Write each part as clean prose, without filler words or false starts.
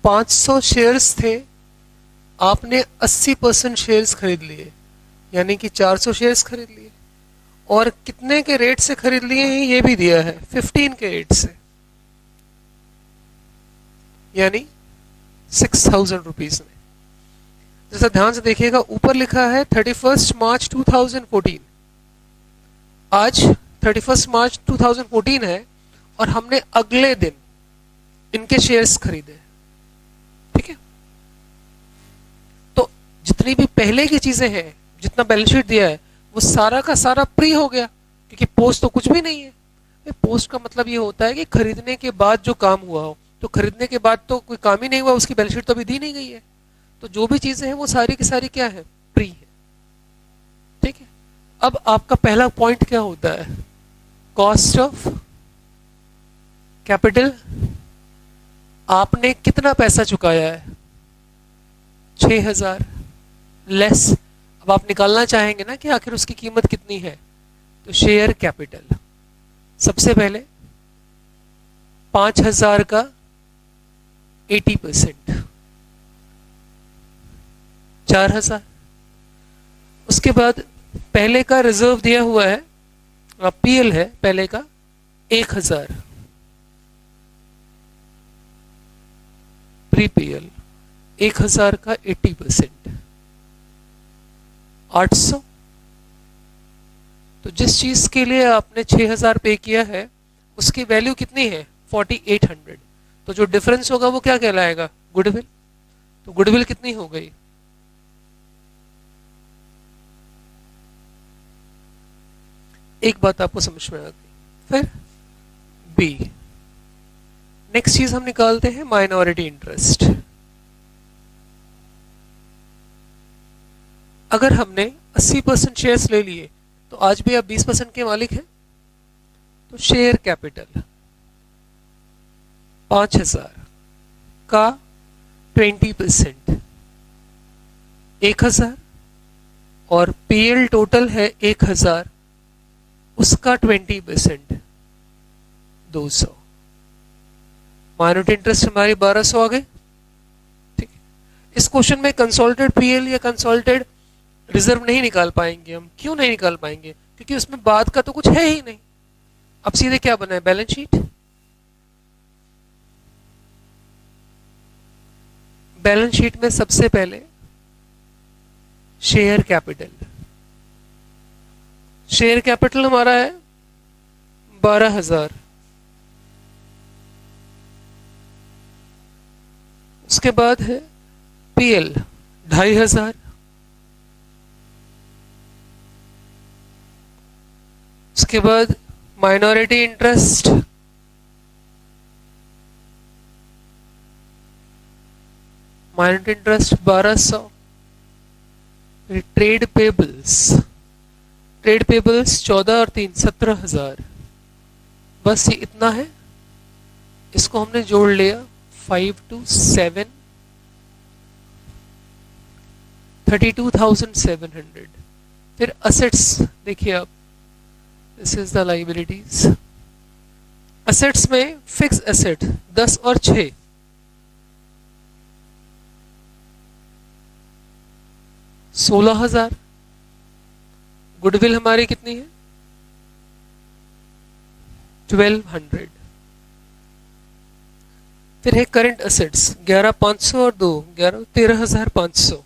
500 shares थे, आपने 80% shares खरीद लिए, यानी कि 400 शेयर्स खरीद लिए, और कितने के रेट से खरीद लिए हैं ये भी दिया है, 15 के रेट से, यानी 6000 रुपीज में। जैसा ध्यान से देखिएगा, ऊपर लिखा है 31 मार्च 2014, आज 31 मार्च 2014 है और हमने अगले दिन इनके शेयर्स खरीदे, ठीक है। तो जितनी भी पहले की चीजें हैं, जितना बैलेंस शीट दिया है, वो सारा का सारा प्री हो गया, क्योंकि पोस्ट तो कुछ भी नहीं है। पोस्ट का मतलब ये होता है कि खरीदने के बाद जो काम हुआ हो, तो खरीदने के बाद तो कोई काम ही नहीं हुआ, उसकी बैलेंस शीट तो अभी दी नहीं गई है। तो जो भी चीजें हैं वो सारी की सारी क्या है, प्री है, ठीक है। अब आपका पहला पॉइंट क्या होता है, कॉस्ट ऑफ कैपिटल। आपने कितना पैसा चुकाया है, 6000 लेस। अब आप निकालना चाहेंगे ना कि आखिर उसकी कीमत कितनी है, तो शेयर कैपिटल, सबसे पहले 5000 का 80%, 4000। उसके बाद पहले का रिजर्व दिया हुआ है, पीएल है पहले का 1000, प्री पीएल 1000 का 80%, 800। तो जिस चीज के लिए आपने 6000 पे किया है उसकी वैल्यू कितनी है, 4800। तो जो डिफरेंस होगा वो क्या कहलाएगा, गुडविल। तो गुडविल कितनी हो गई, एक बात आपको समझ में आ गई। फिर बी, नेक्स्ट चीज हम निकालते हैं माइनॉरिटी इंटरेस्ट। अगर हमने 80% शेयर्स ले लिए तो आज भी आप 20% के मालिक हैं। तो शेयर कैपिटल 5000 का 20%, 1000, और पीएल टोटल है 1000, उसका 20%, 200। माइनॉरिटी इंटरेस्ट हमारी 1200 आ गए, ठीक है। इस क्वेश्चन में कंसोलिडेटेड पीएल या कंसोलिडेटेड रिजर्व नहीं निकाल पाएंगे हम। क्यों नहीं निकाल पाएंगे, क्योंकि उसमें बाद का तो कुछ है ही नहीं। अब सीधे क्या बना है, बैलेंस शीट। बैलेंस शीट में सबसे पहले शेयर कैपिटल, शेयर कैपिटल हमारा है 12000, उसके बाद है पीएल 2500, उसके बाद minority interest, minority interest 1200, trade payables, trade payables 14 और 3 17000। बस ये इतना है, इसको हमने जोड़ लिया 5 to 7, 32,700। फिर असेट्स देखिए आप, this is the liabilities. Assets में फिक्स एसेट 10 और 6, 16,000। गुडविल हमारी कितनी है, 1200। फिर है करंट असेट्स 11,500 और 2 13,500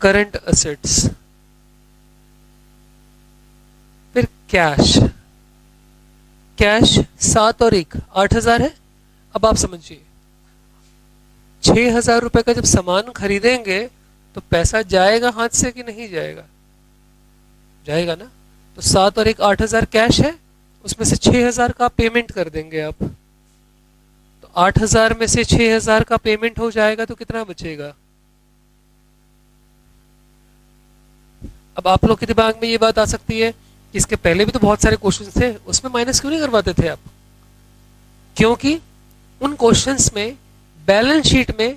करंट असेट्स। फिर कैश, कैश 7 और 1 8,000 है। अब आप समझिए 6,000 रुपए का जब सामान खरीदेंगे तो पैसा जाएगा हाथ से कि नहीं जाएगा, जाएगा ना। तो 7 और 1 8,000 कैश है, उसमें से 6,000 का पेमेंट कर देंगे आप। तो 8,000 में से 6,000 का पेमेंट हो जाएगा तो कितना बचेगा। अब आप लोग के दिमाग में ये बात आ सकती है कि इसके पहले भी तो बहुत सारे क्वेश्चंस थे, उसमें माइनस क्यों नहीं करवाते थे आप। क्योंकि उन क्वेश्चंस में बैलेंस शीट में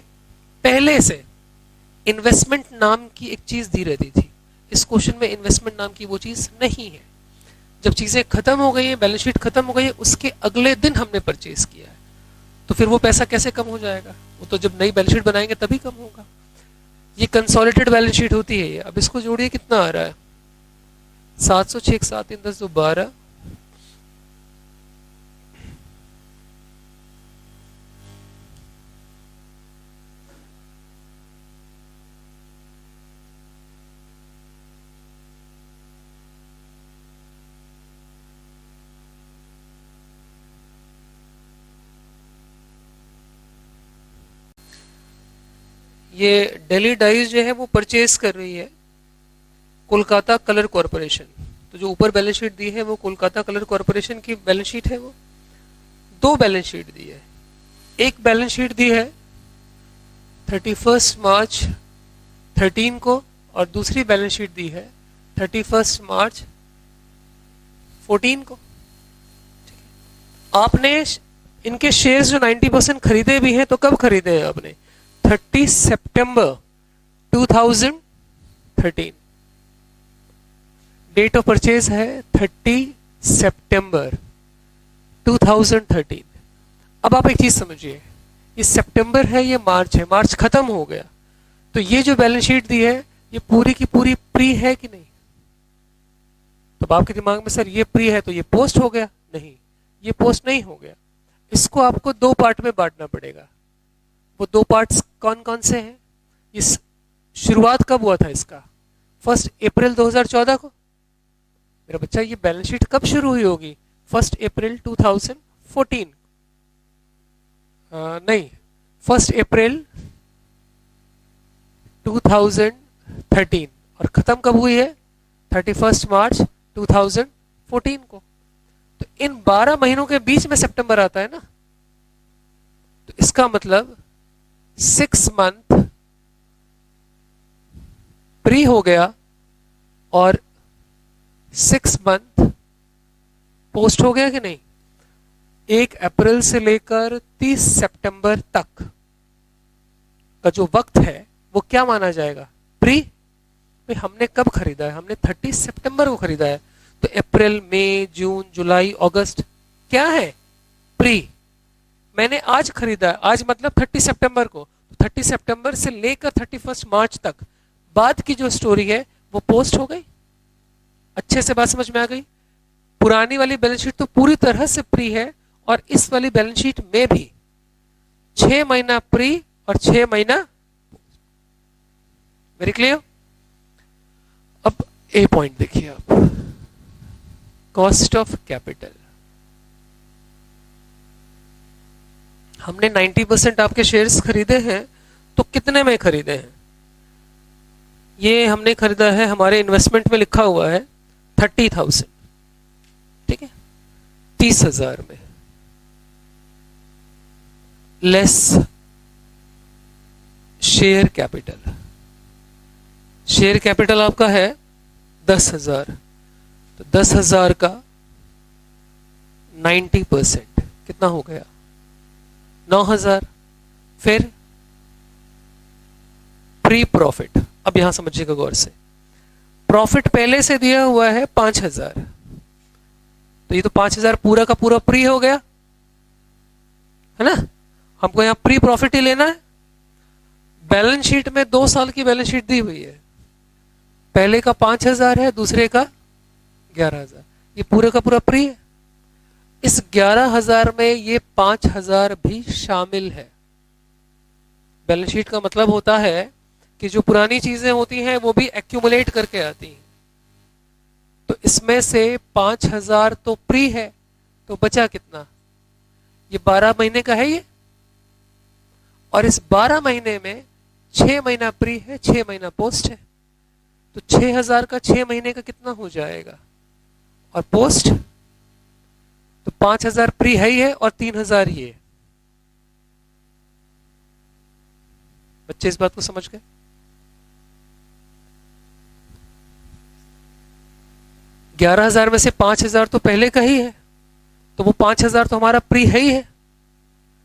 पहले से इन्वेस्टमेंट नाम की एक चीज दी रहती थी। इस क्वेश्चन में इन्वेस्टमेंट नाम की वो चीज नहीं है। जब चीजें खत्म हो गई हैं, बैलेंस शीट खत्म हो गई है, उसके अगले दिन हमने परचेज किया है, तो फिर वो पैसा कैसे कम हो जाएगा? वो तो जब नई बैलेंस शीट बनाएंगे तभी कम होगा। ये कंसोलिडेटेड बैलेंस शीट होती है ये। अब इसको जोड़िए, कितना आ रहा है? 700, 6, 7, 3, 10, 2, 12। ये दिल्ली डाइस जो है वो परचेज कर रही है कोलकाता कलर कॉरपोरेशन। तो जो ऊपर बैलेंस शीट दी है वो कोलकाता कलर कॉरपोरेशन की बैलेंस शीट है। वो दो बैलेंस शीट दी है। एक बैलेंस शीट दी है 31 मार्च 13 को, और दूसरी बैलेंस शीट दी है 31 मार्च 14 को। आपने इनके शेयर्स जो 90% खरीदे भी हैं, तो कब खरीदे हैं आपने? 30 सितंबर 2013। डेट ऑफ परचेज है 30 सितंबर 2013। अब आप एक चीज समझिए, ये सितंबर है, ये मार्च है, मार्च खत्म हो गया, तो ये जो बैलेंस शीट दी है ये पूरी की पूरी प्री है कि नहीं? तो आपके दिमाग में सर ये प्री है तो ये पोस्ट हो गया? नहीं, ये पोस्ट नहीं हो गया। इसको आपको दो पार्ट में बांटना पड़ेगा। वो दो पार्ट्स कौन कौन से हैं? इस शुरुआत कब हुआ था इसका? 1 अप्रैल 2014 को। मेरा बच्चा ये बैलेंस शीट कब शुरू हुई होगी? 1 अप्रैल 2014। नहीं, 1 अप्रैल 2013। और खत्म कब हुई है? 31 मार्च 2014 को। तो इन 12 महीनों के बीच में सितंबर आता है ना, तो इसका मतलब 6 मंथ प्री हो गया और 6 मंथ पोस्ट हो गया कि नहीं? 1 अप्रैल से लेकर 30 सितंबर तक का जो वक्त है वो क्या माना जाएगा? प्री। भाई हमने कब खरीदा है? हमने 30 सितंबर को खरीदा है, तो अप्रैल, मई, जून, जुलाई, अगस्त क्या है? प्री। मैंने आज खरीदा है, आज मतलब 30 सितंबर को, तो 30 सितंबर से लेकर 31 मार्च तक बाद की जो स्टोरी है वो पोस्ट हो गई। अच्छे से बात समझ में आ गई? पुरानी वाली बैलेंस शीट तो पूरी तरह से प्री है, और इस वाली बैलेंस शीट में भी 6 महीना प्री और 6 महीना। Very clear? अब ए पॉइंट देखिए आप, कॉस्ट ऑफ कैपिटल। हमने 90% आपके शेयर्स खरीदे हैं, तो कितने में खरीदे हैं? ये हमने खरीदा है, हमारे इन्वेस्टमेंट में लिखा हुआ है 30,000, ठीक है, 30,000 में, less share capital. Share capital आपका है 10,000, तो 10,000 का 90% कितना हो गया? 9,000। फिर प्री प्रॉफिट। अब यहां समझिएगा गौर से, प्रॉफिट पहले से दिया हुआ है 5,000, तो ये तो 5,000 पूरा का पूरा प्री हो गया, है ना? हमको यहां प्री प्रॉफिट ही लेना है। बैलेंस शीट में 2 साल की बैलेंस शीट दी हुई है, पहले का 5,000 है, दूसरे का 11,000, ये पूरे का पूरा प्री है। इस 11,000 में ये 5,000 भी शामिल है। बैलेंस शीट का मतलब होता है कि जो पुरानी चीजें होती हैं वो भी एक्यूमुलेट करके आती हैं। तो इसमें से 5,000 तो प्री है, तो बचा कितना? ये 12 महीने का है ये, और इस 12 महीने में 6 महीना प्री है, 6 महीना पोस्ट है, तो 6,000 का 6 महीने का कितना हो जाएगा? और पोस्ट तो 5,000 प्री है ही है, और 3,000 ये। बच्चे इस बात को समझ गए? ग्यारह 11,000 में से 5,000 तो पहले का ही है, तो वो 5,000 तो हमारा प्री है ही है।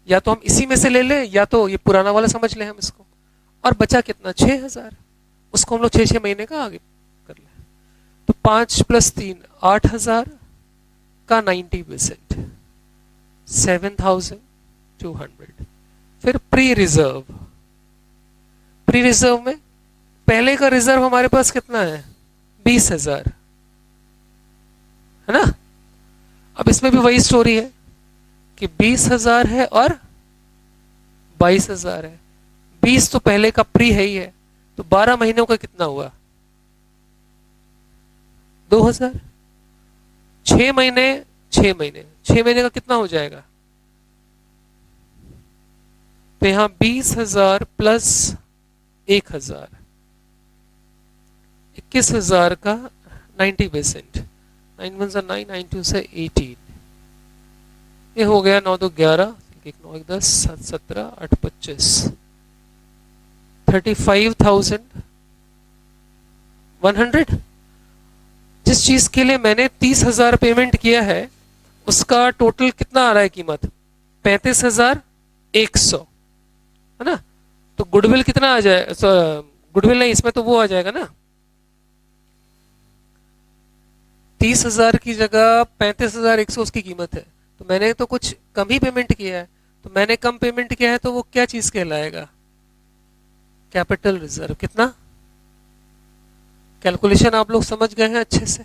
या तो हम इसी में से ले लें, या तो ये पुराना वाला समझ लें हम इसको। और बचा कितना? 6,000, उसको हम लोग 6 महीने का आगे कर लें। तो 5 + 3 8,000, का 90%, 7,200। फिर प्री रिजर्व, प्री रिजर्व में पहले का रिजर्व हमारे पास कितना है, 20,000, है ना। अब इसमें भी वही स्टोरी है कि 20,000 है और 22,000 है। 20 तो पहले का प्री है ही है, तो 12 महीनों का कितना हुआ, 2,000। 6 महीने, 6 महीने, 6 महीने का कितना हो जाएगा, तो यहां 20,000 प्लस 1,000, 21,000 का 90%, 9 1 9, 9 2 18, ये हो गया 9 2 11, 9 1 10, 7 17, 8 25, 35,100। जिस चीज के लिए मैंने 30,000 पेमेंट किया है उसका टोटल कितना आ रहा है कीमत, 35,100, है ना। तो गुडविल कितना आ जाए, गुडविल नहीं, इसमें तो वो आ जाएगा ना, 30,000 की जगह 35,100 उसकी कीमत है। तो मैंने तो कुछ कम ही पेमेंट किया है, तो मैंने कम पेमेंट किया है तो वो क्या चीज कहलाएगा, कैपिटल रिजर्व। कितना, कैलकुलेशन आप लोग समझ गए हैं अच्छे से।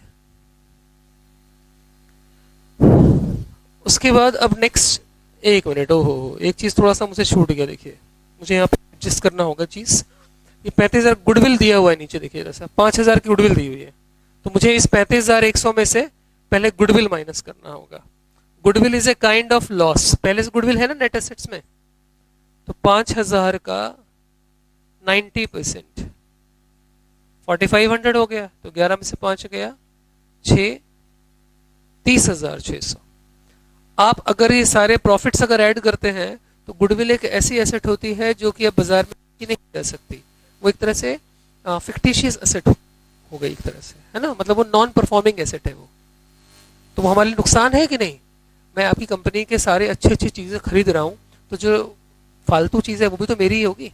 उसके बाद अब नेक्स्ट, एक मिनट, ओहो एक चीज थोड़ा सा मुझे छूट गया, देखिए मुझे यहाँ पे एडजस्ट करना होगा चीज। ये 35,000 गुडविल दिया हुआ है नीचे, देखिए जैसा 5,000 की गुडविल दी हुई है, तो मुझे इस 35,100 में से पहले गुडविल माइनस करना होगा। Goodwill is a kind of loss, पहले से गुडविल है ना नेट एसेट्स में, तो 5,000 का 90%, 4,500 हो गया, तो 11 में से 5 गया 6, 30,600। आप अगर ये सारे प्रॉफिट्स अगर ऐड करते हैं तो गुडविल एक ऐसी एसेट होती है जो कि अब बाजार में नहीं जा सकती, वो एक तरह से फिक्टिशियस एसेट हो गई एक तरह से, है ना, मतलब वो नॉन परफॉर्मिंग एसेट है वो, तो वो हमारे लिए नुकसान है कि नहीं। मैं आपकी कंपनी के सारे अच्छी अच्छी चीजें खरीद रहा हूं, तो जो फालतू चीज है वो भी तो मेरी ही होगी,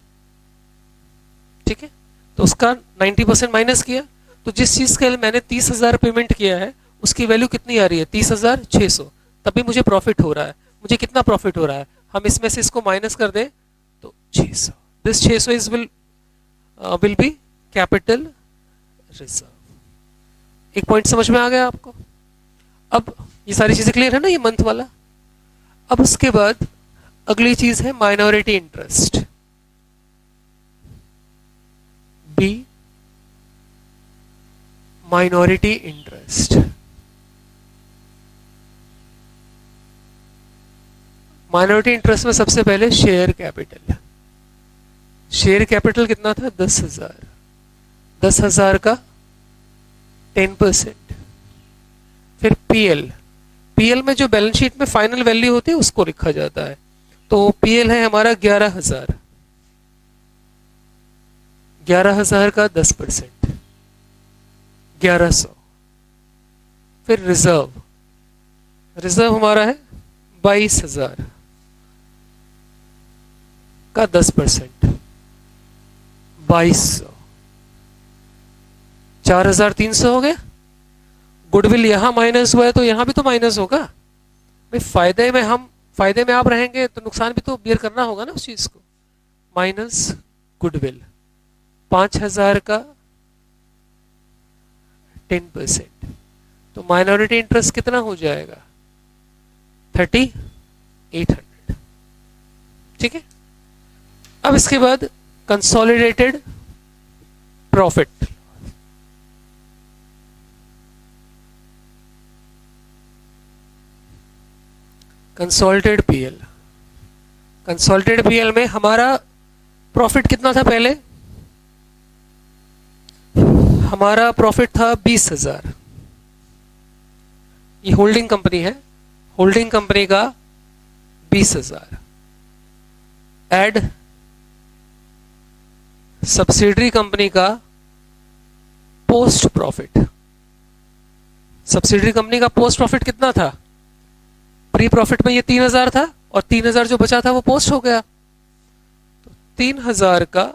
ठीक है। तो उसका 90% माइनस किया, तो जिस चीज के लिए मैंने 30,000 पेमेंट किया है उसकी वैल्यू कितनी आ रही है, 30,600, तभी मुझे प्रॉफिट हो रहा है। मुझे कितना प्रॉफिट हो रहा है, हम इसमें से इसको माइनस कर दें तो 600, this 600 is will be capital reserve. एक पॉइंट समझ में आ गया आपको। अब ये सारी चीजें क्लियर है ना, ये मंथ वाला। अब उसके बाद अगली चीज है minority interest, B minority interest. Minority interest में सबसे पहले शेयर कैपिटल, शेयर कैपिटल कितना था, 10,000, 10,000 का 10%। फिर पीएल, पीएल में जो बैलेंस शीट में फाइनल वैल्यू होती है उसको लिखा जाता है, तो पीएल है हमारा 11,000, 11,000 का 10%, 1100। फिर रिजर्व, रिजर्व हमारा है 22,000 का 10%, 2200, 4,300 हो गया। गुडविल यहां माइनस हुआ है तो यहां भी तो माइनस होगा भाई, फायदे में आप रहेंगे तो नुकसान भी तो बियर करना होगा ना उस चीज को। माइनस गुडविल 5,000 का 10%, तो माइनॉरिटी इंटरेस्ट कितना हो जाएगा, 3,800, ठीक है। अब इसके बाद consolidated profit, consolidated PL, consolidated PL में हमारा प्रॉफिट कितना था, पहले हमारा प्रॉफिट था 20,000, ये होल्डिंग कंपनी है, होल्डिंग कंपनी का 20,000 ऐड सब्सिडरी कंपनी का पोस्ट प्रॉफिट, सब्सिडरी कंपनी का पोस्ट प्रॉफिट कितना था, प्री प्रॉफिट में ये 3,000 था और 3,000 जो बचा था वो पोस्ट हो गया, तो 3,000 का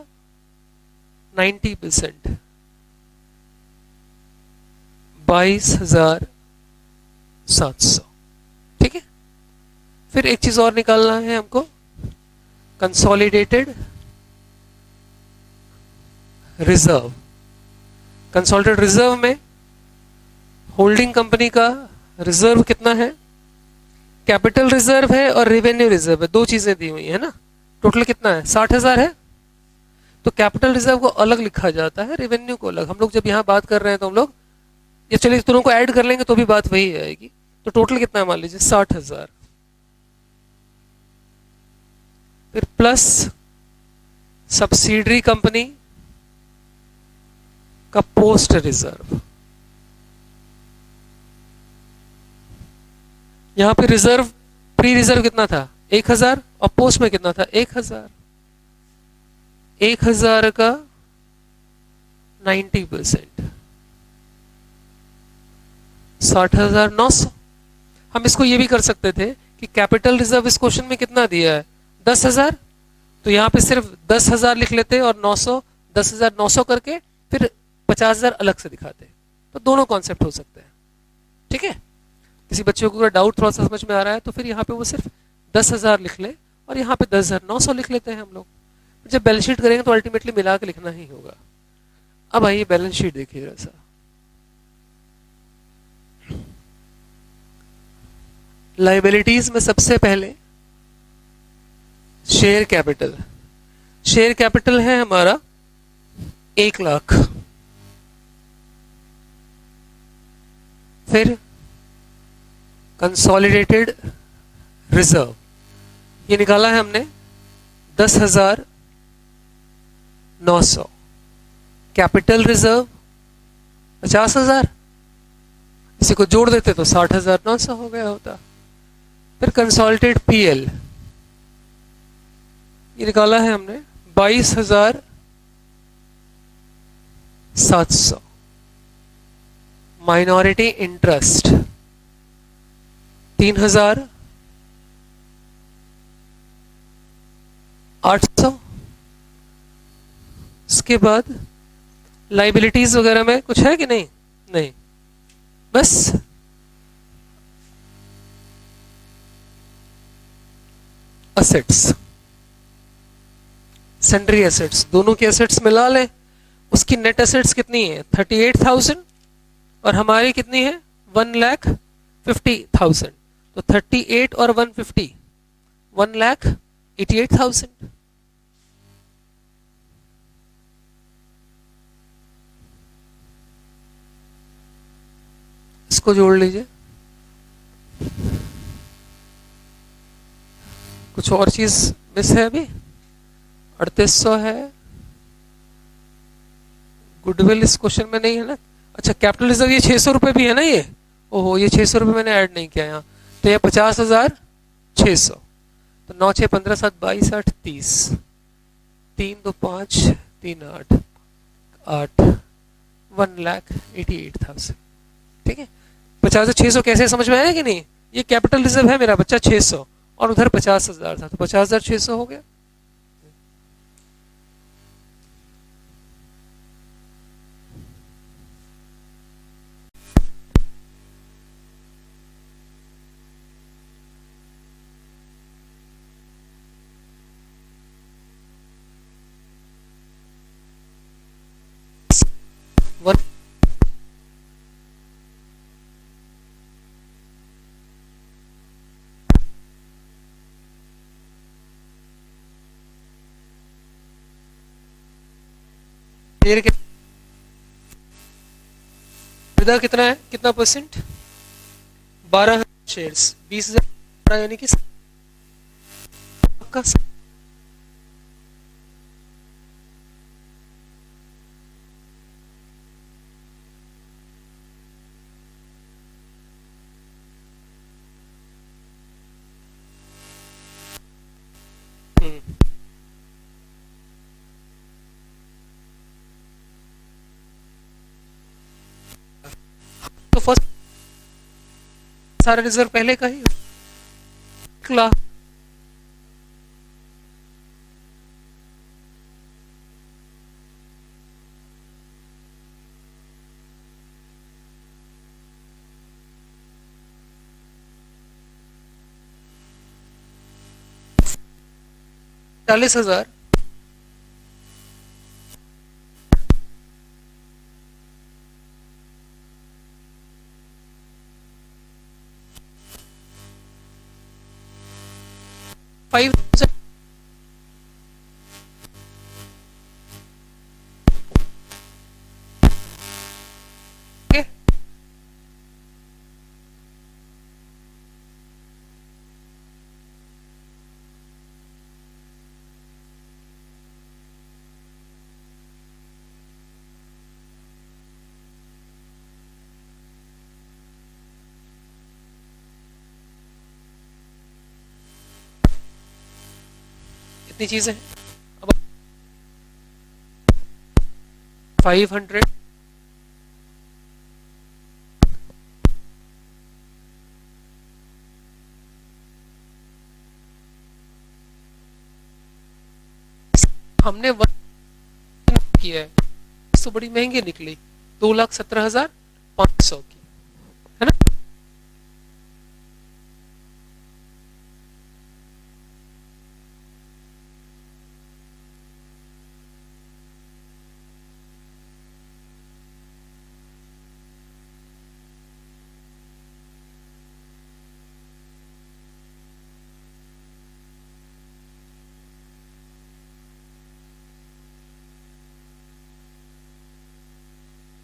90%, 22,000 700। ठीक है, फिर एक चीज और निकालना है हमको, कंसोलिडेटेड रिजर्व। कंसोलिडेटेड रिजर्व में होल्डिंग कंपनी का रिजर्व कितना है, कैपिटल रिजर्व है और रेवेन्यू रिजर्व है, दो चीजें दी हुई है ना। टोटल कितना है, 60,000 है। तो कैपिटल रिजर्व को अलग लिखा जाता है, रेवेन्यू को अलग। हम लोग जब यहां बात कर रहे हैं तो हम लोग ये चलिए दोनों को ऐड कर लेंगे तो भी बात वही आएगी। तो टोटल कितना है मान लीजिए 60,000, फिर प्लस सब्सिडरी कंपनी का पोस्ट रिजर्व। यहां पे रिजर्व, प्री रिजर्व कितना था 1,000 और पोस्ट में कितना था 1,000। 1,000 का 90%, 60,900। हम इसको ये भी कर सकते थे कि कैपिटल रिजर्व इस क्वेश्चन में कितना दिया है 10,000, तो यहां पे सिर्फ 10,000 लिख लेते और 900, 10,900 करके फिर 50,000 अलग से दिखाते। तो दोनों कॉन्सेप्ट हो सकते हैं। ठीक है, किसी बच्चे को अगर डाउट थोड़ा सा समझ में आ रहा है तो फिर यहाँ पे वो सिर्फ 10,000 लिख ले और यहाँ पे 10,900 लिख लेते हैं हम लोग। जब बैलेंस शीट करेंगे तो अल्टीमेटली मिला के लिखना ही होगा। अब आइए बैलेंस शीट देखिए जरा सा। लायबिलिटीज में सबसे पहले शेयर कैपिटल। शेयर कैपिटल है हमारा 1,00,000। फिर कंसोलिडेटेड रिजर्व ये निकाला है हमने 10,900। कैपिटल रिजर्व 50,000, इसी को जोड़ देते तो 60,900 हो गया होता। फिर कंसोलिडेटेड पीएल ये निकाला है हमने 22,700। Minority interest 3,800। इसके बाद लाइबिलिटीज वगैरह में कुछ है कि नहीं, नहीं, बस असेट्स, सन्ड्री एसेट्स, दोनों की एसेट्स मिला लें। उसकी नेट एसेट्स कितनी है 38,000 और हमारी कितनी है 1,50,000। तो 38 और 150 1,88,000। इसको जोड़ लीजिए। कुछ और चीज मिस है अभी, 3800 है। गुडविल इस क्वेश्चन में नहीं है ना। अच्छा कैपिटल रिजर्व ये 600 रुपए भी है ना ये, ओहो ये 600 रुपए मैंने ऐड नहीं किया यहाँ। तो ये 50,600। तो 9 6 15 7 22 8 30, 3 2 5 3 8 8 1,88,000। ठीक है, 50,600 कैसे समझ में आया कि नहीं। ये कैपिटल रिजर्व है मेरा बच्चा 600 और उधर 50,000 था तो 50,600 हो गया। कितना है, कितना परसेंट 12 शेयर्स 20,000 यानी कि आपका तो फर्स्ट सारा रिजर्व पहले का ही 1,00,000। 40,000, फाइव थाउजेंड, इतनी चीजें हैं। अब 500, हमने 1 किया है, तो बड़ी महंगी निकली, 2,17,500 की, है ना।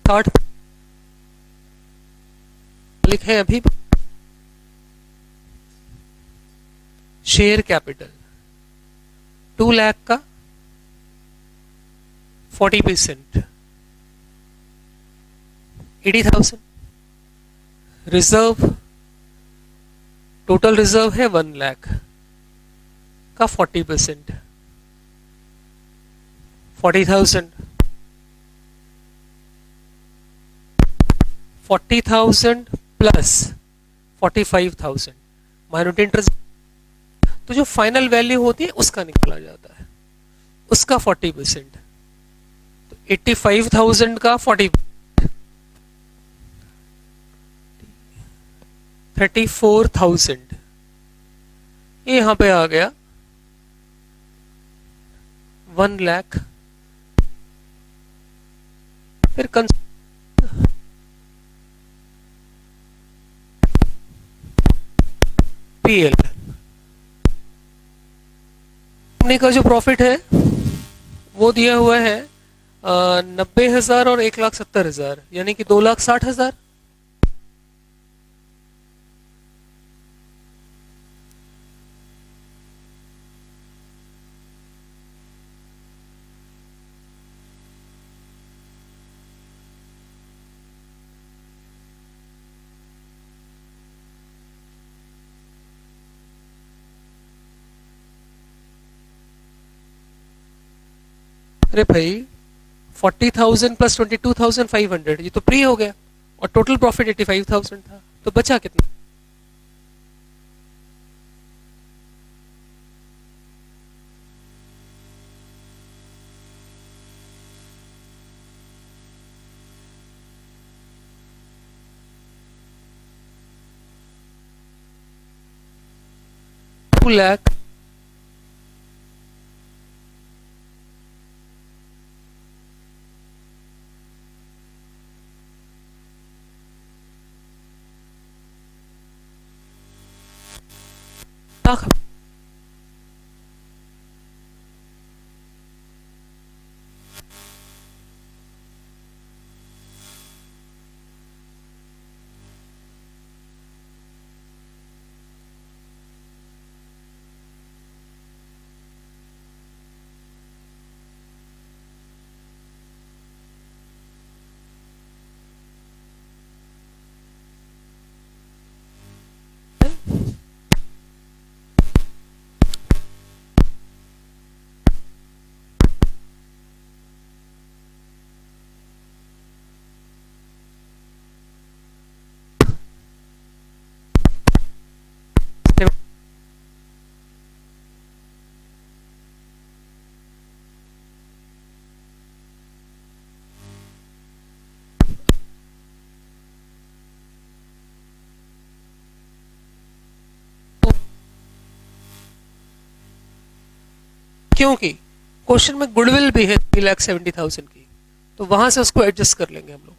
थर्ड लिखे अभी, शेयर कैपिटल 2 लाख का 40%, 80,000। रिजर्व, टोटल रिजर्व है 1 लाख का 40%, 40,000, 40,000 प्लस 45,000 माइनॉरिटी इंटरेस्ट, तो जो फाइनल वैल्यू होती है उसका निकाला जाता है, उसका 40%, तो 85,000 का 40, 34,000, ये यहां पे आ गया 1 लाख। फिर पीएल कंपनी का जो प्रॉफिट है वो दिया हुआ है 90,000 और 1,70,000, यानी कि 2,60,000। अरे भाई 40,000 प्लस 22,500, ये तो प्री हो गया, और टोटल प्रॉफिट 85,000 था, तो बचा कितना? टू लाख, लाख, क्योंकि क्वेश्चन में गुडविल भी है 3,70,000 की, तो वहां से उसको एडजस्ट कर लेंगे हम लोग।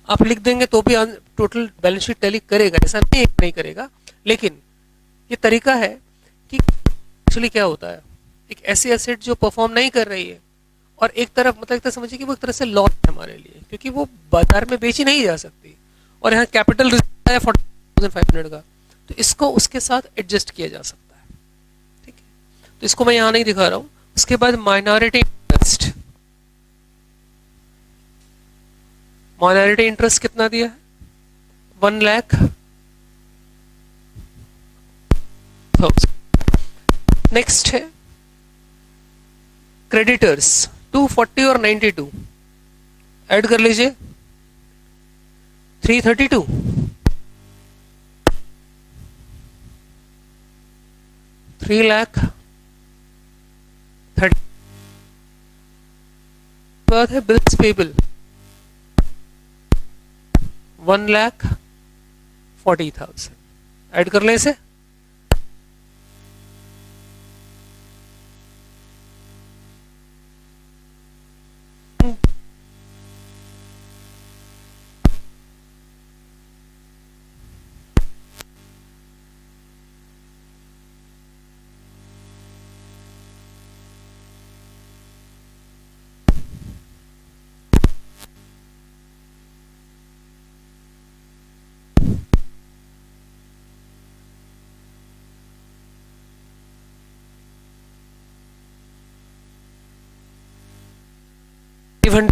आप लिख देंगे तो भी टोटल बैलेंस शीट टैली करेगा, ऐसा नहीं है नहीं करेगा, लेकिन ये तरीका है कि एक्चुअली क्या होता है, एक ऐसी एसेट जो परफॉर्म नहीं कर रही है और एक तरफ मतलब एक तरह समझिए कि वो एक तरह से लॉस है हमारे लिए, क्योंकि वो बाजार में बेची नहीं जा सकती और यहाँ कैपिटल रिजर्व है 40,500 का, तो इसको उसके साथ एडजस्ट किया जा सकता है। ठीक है, तो इसको मैं यहाँ नहीं दिखा रहा हूँ। उसके बाद माइनॉरिटी इंटरेस्ट, माइनॉरिटी इंटरेस्ट कितना दिया है, 1 लाख। नेक्स्ट है क्रेडिटर्स 240 और 92, ऐड कर लीजिए 332, 3,30,000। बात है बिल्स पेबल 1,40,000, ऐड कर लें इसे। इवन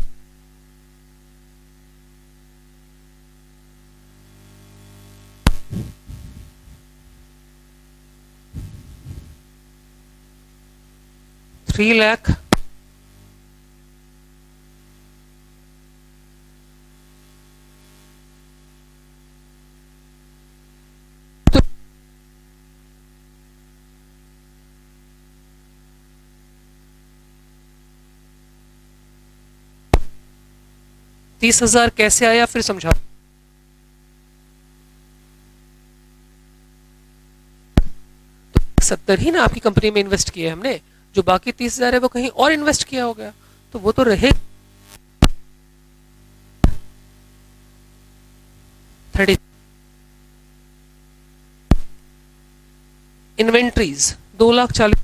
3 लाख 30,000 कैसे आया फिर समझा। 70 ही ना आपकी कंपनी में इन्वेस्ट किया है हमने, जो बाकी 30,000 है वो कहीं और इन्वेस्ट किया हो गया, तो वो तो रहे 30। इन्वेंट्रीज 2,40,000,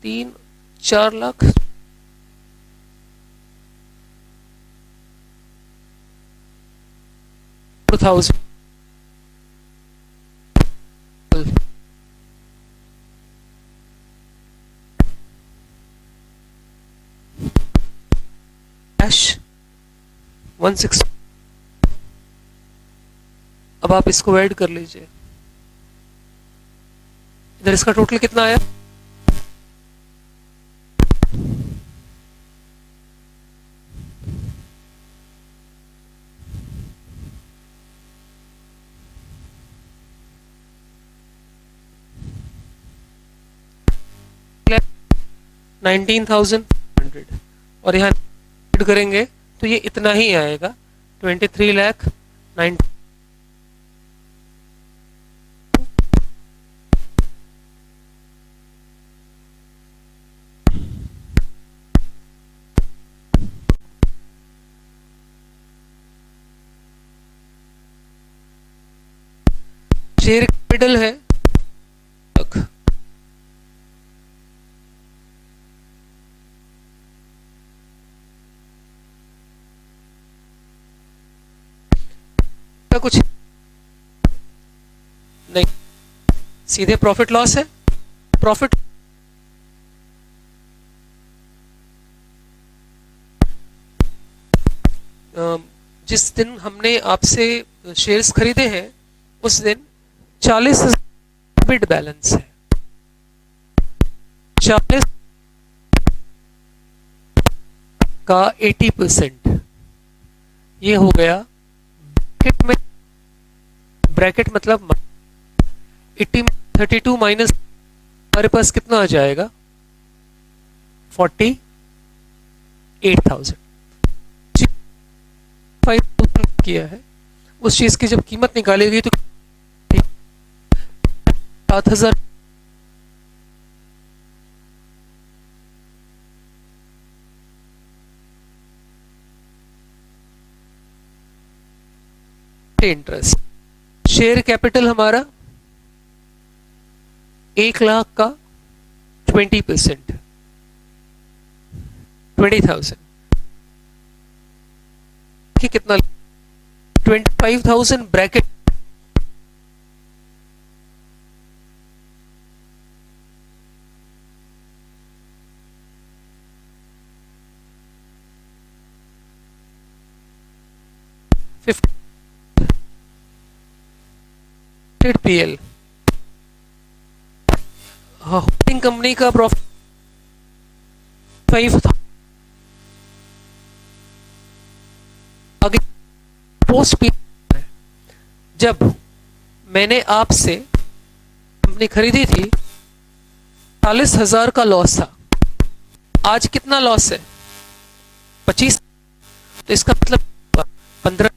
तीन 4 लाख, कैश 160। अब आप इसको ऐड कर लीजिए, इधर इसका टोटल कितना आया, $19,100, और यहाँ ऐड करेंगे तो ये इतना ही आएगा 23 लाख 90। शेयर कैपिटल है कुछ नहीं, सीधे प्रॉफिट लॉस है। प्रॉफिट जिस दिन हमने आपसे शेयर्स खरीदे हैं उस दिन 40,000 बिट बैलेंस है, 40 का 80%, ये हो गया ब्रैकेट में, ब्रैकेट मतलब 80 में 32 माइनस हमारे पास कितना आ जाएगा 48,000। किया है, उस चीज की जब कीमत निकालेगी तो 7,000 इंटरेस्ट। शेयर कैपिटल हमारा 1,00,000 का 20%, 20,000 कि कितना, 25,000 ब्रैकेट पीएल। होल्डिंग कंपनी का प्रॉफिट 5,000। आगे पोस्ट पीएल, जब मैंने आपसे कंपनी खरीदी थी 40,000 का लॉस था, आज कितना लॉस है? 25। तो इसका मतलब 15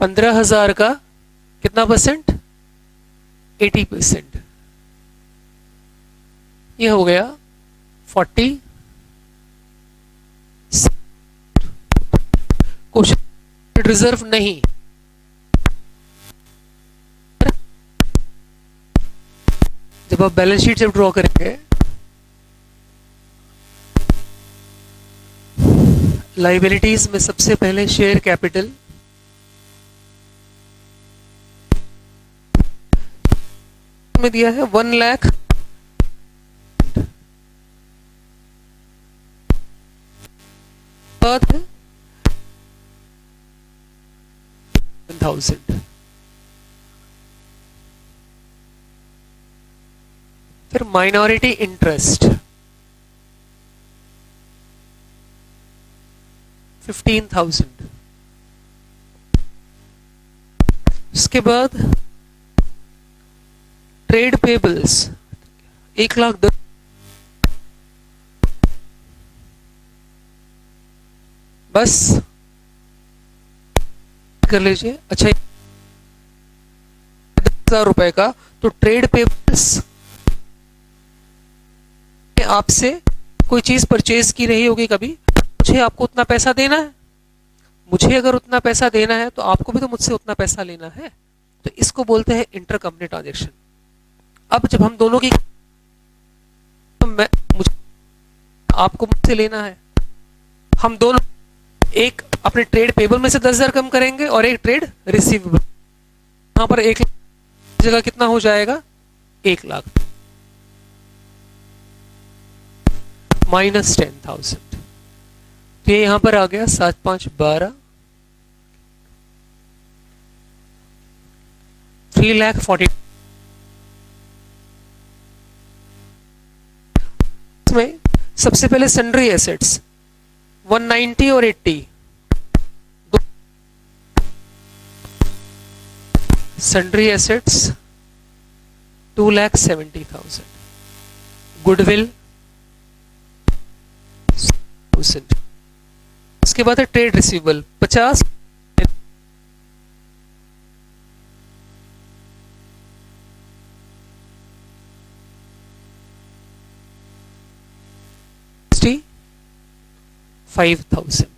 15,000 का कितना परसेंट? 80%। ये हो गया 40। क्वेश्चन रिजर्व नहीं, जब आप बैलेंस शीट जब ड्रॉ करेंगे, लाइबिलिटीज में सबसे पहले शेयर कैपिटल में दिया है 1,00,000, बाद 1,000, फिर माइनॉरिटी इंटरेस्ट 15,000, उसके बाद ट्रेड पेबल्स 1,10,000, बस कर लीजिए। अच्छा 10,000 रुपए का, तो ट्रेड पेबल्स आपसे कोई चीज परचेज की रही होगी कभी, मुझे आपको उतना पैसा देना है, मुझे अगर उतना पैसा देना है तो आपको भी तो मुझसे उतना पैसा लेना है, तो इसको बोलते हैं इंटर कंपनी ट्रांजेक्शन। अब जब हम दोनों की, तो मुझे आपको मुझसे लेना है, हम दोनों एक अपने ट्रेड पेबल में से 10,000 कम करेंगे और एक ट्रेड रिसीवेबल, यहां पर 1,00,000 जगह कितना हो जाएगा? 1,00,000 माइनस 10,000, तो ये यहां पर आ गया 7 5 12, 3,40,000। में सबसे पहले सन्ड्री एसेट्स 190 और 80, सन्ड्री एसेट्स 2,70,000, गुडविल 1,000, उसके बाद है ट्रेड रिसीवेबल 50, $5,000।